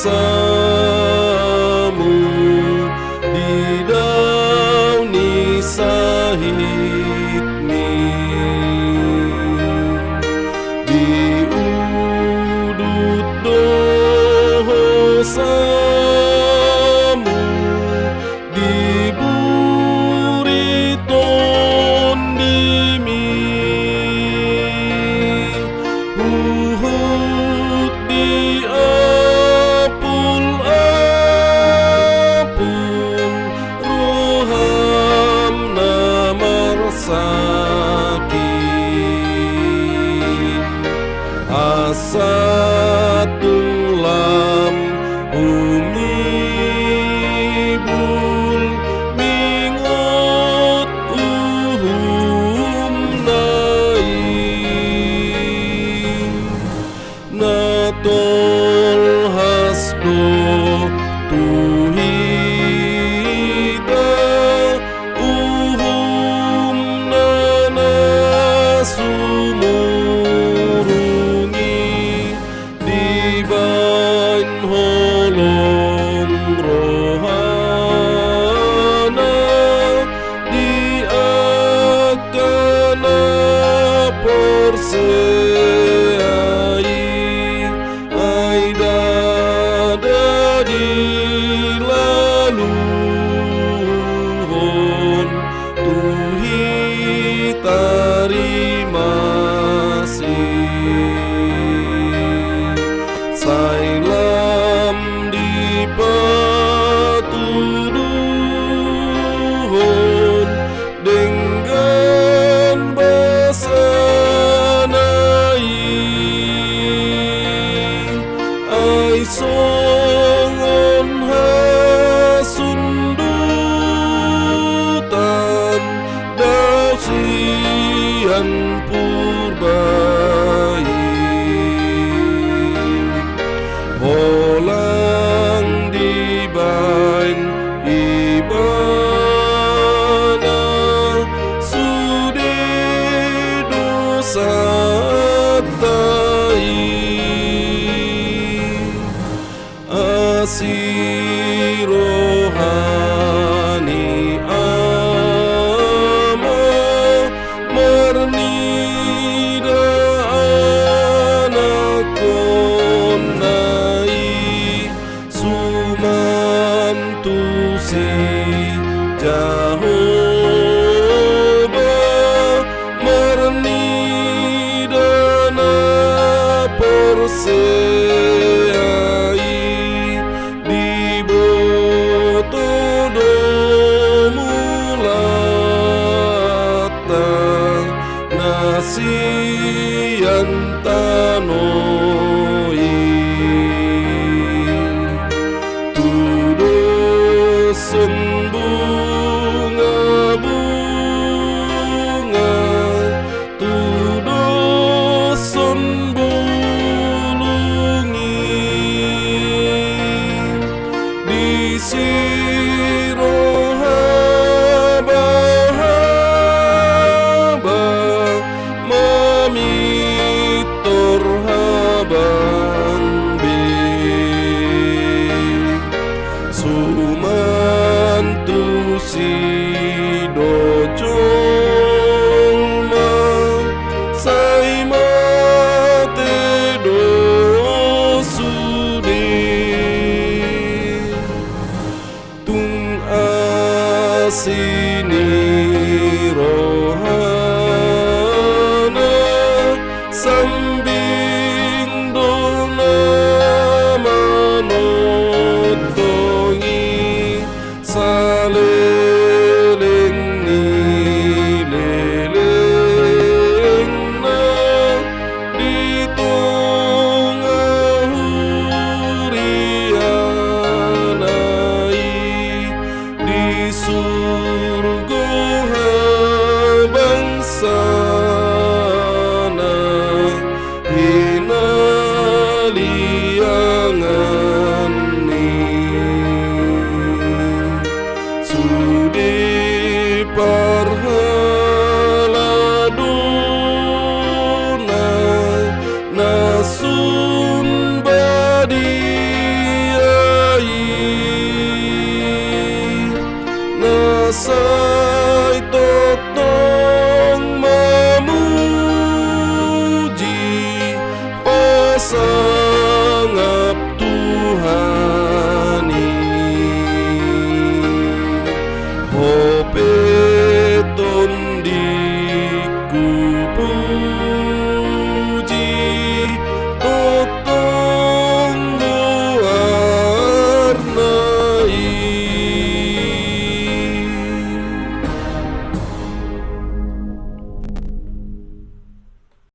samu di dauni sahitni di udut dosamu di buriton dimi uhut di apul-apul roham namar sakit asatung lam umibul mingot uhum nai natol hasdo tuhida uhum nana sumurungi dibain holong rohana di akana perseai aida dadi laluhon tuhi tarimasi sailam di patuduhon dengan basanai ai songon hasundutan dausian purbai holang dibain ibana sude dosa tai asirohani ama marnida anak konai sumantusi Jehovah marnidana perseai di botodomulata nasian tano